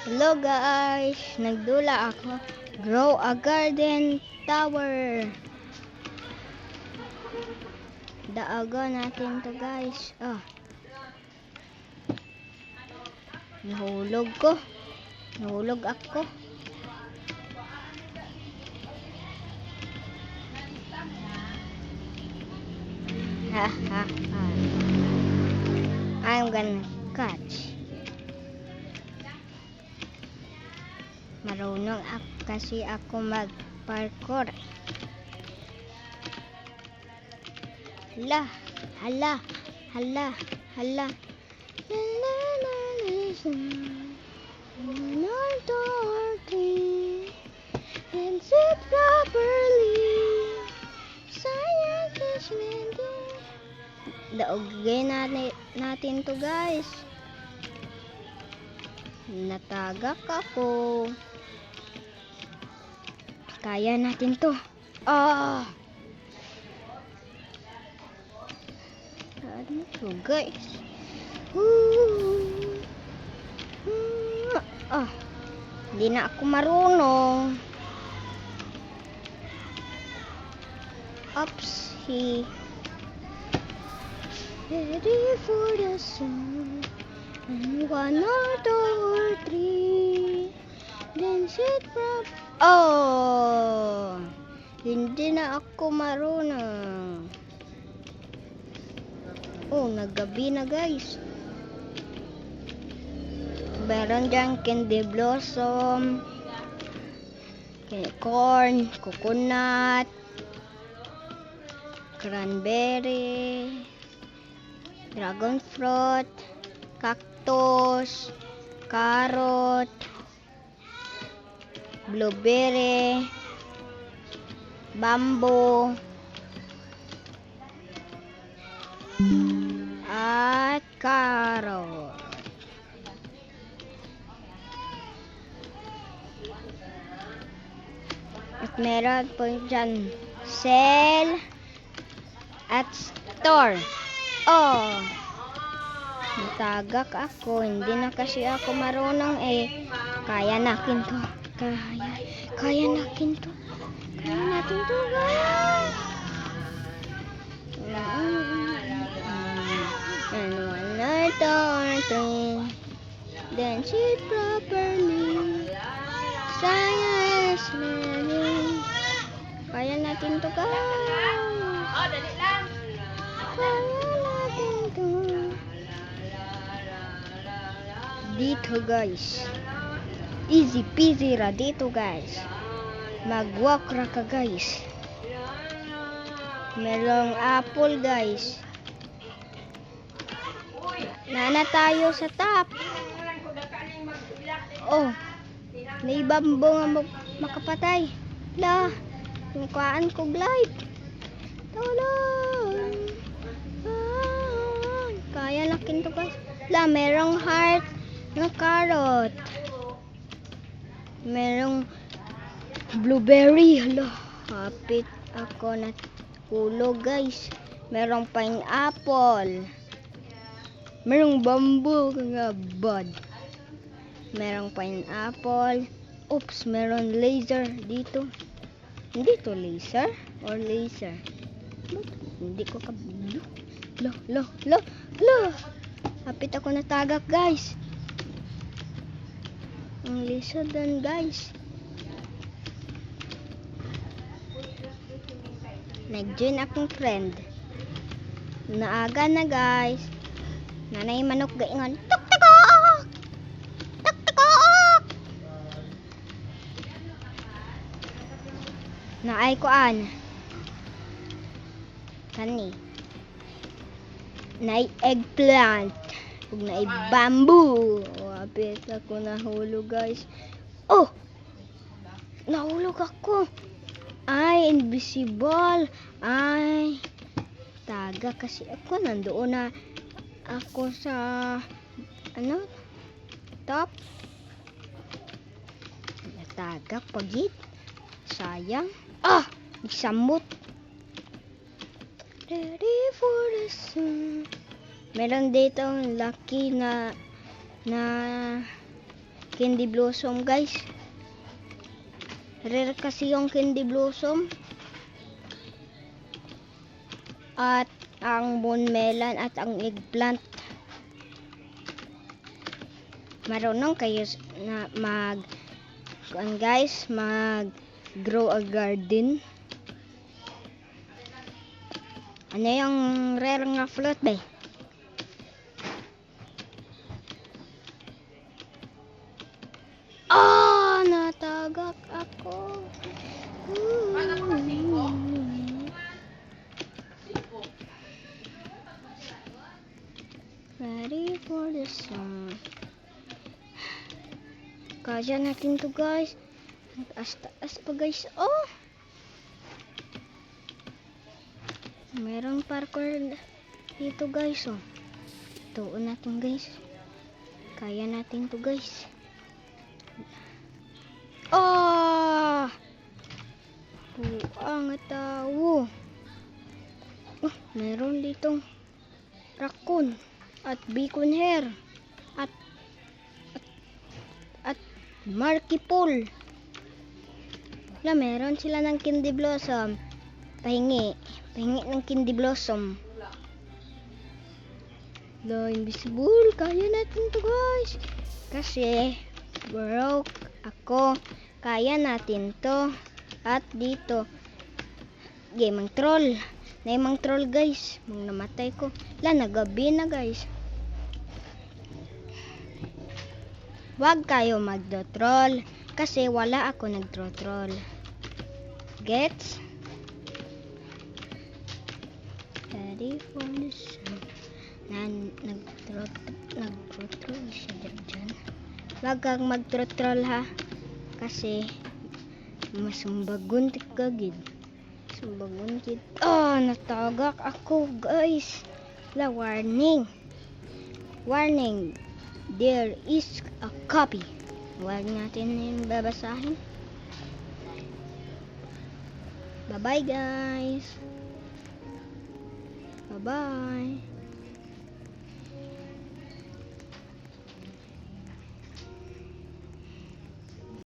Hello guys, nagdula ako. Grow a garden tower. Daaga natin to guys. Nahulog ko. Nahulog ako. Ha ha ha. I'm gonna catch. Marunong kasi ako mag-parkour. Hala, hala, hala, hala. And sit properly. Science is daogay natin to guys. Natagak ako. Kaya natin to. Ano to guys? Hindi na ako marunong. Oopsie. Ready for the sun. And 1 or 2 or 3. Then sit prop. Hindi na ako marunong. Naggabi na guys. Meron dyan candy blossom, corn, coconut, cranberry, dragon fruit, cactus, carrot, blueberry, bamboo, at carrot. At meron po dyan sell at store. Natagak ako. Hindi na kasi ako marunong Kaya natin to. Kaya natin to. Kaya natin to guys. And 1 or 2 or 3. Then sit properly. Science learning. Kaya natin to guys. Dali lang. Kaya natin to. Dito guys. Easy peasy ra dito guys. Mag-walk ra ka guys. Merong apple guys. Nana tayo sa top. May bambo nga makapatay. Yung kuhaan ko glide. Tolong. Kaya nakin to guys. Merong heart na carrot. Merong blueberry. Hapit ako na hulog guys. Merong pineapple. Merong bamboo nga bud. Merong pineapple. Oops, meron laser dito. Hindi to laser or laser. Hindi ko kabilo. Lo. Hapit ako natagak guys. Ang laser dan guys. Nag-join akong friend. Naaga na guys. Nanay manok gaingon. Tuk-tukok! Tuk-tukok! Naay koan. Kani. Naay eggplant. Ug naay bamboo. Apit ako nahulog guys. Nahulog ako. Invisible. Taga kasi ako nandoon na ako sa top. Natagak pagit. Sayang. Isamot. Ready for the sun. Meron dito lucky na candy blossom guys. Rare kasi yung candy blossom. At ang moon melon at ang eggplant. Marunong kayo na mag grow a garden. Ano yung rare nga fruit ba? Natagak ako. Ready for the sun. Kaya natin to guys. Taas pa guys. Oh! Merong parkour dito guys. Oh. Tuon natin guys. Kaya natin to guys. Oh! Buang tao. Oh, meron ditong raccoon at beacon hare at Marky Pool. Meron sila ng candy blossom. Pahingi ng candy blossom. Invisible. Kaya natin to guys. Kasi broke ako. Kaya natin to. At dito gamang troll. Naimang troll guys. Mang namatay ko. Nagabi na guys. Wag kayo magdo-troll kasi wala ako nagtro-troll. Gets? Ready for the sun. Nagtro-troll siya dyan. Wag kang magtro-troll ha. Kasi masumbagon tikagid. Sumbagon kid. Natagak ako guys. Warning. Warning. There is a copy. Huwag natin yung babasahin. Bye-bye guys. Bye-bye.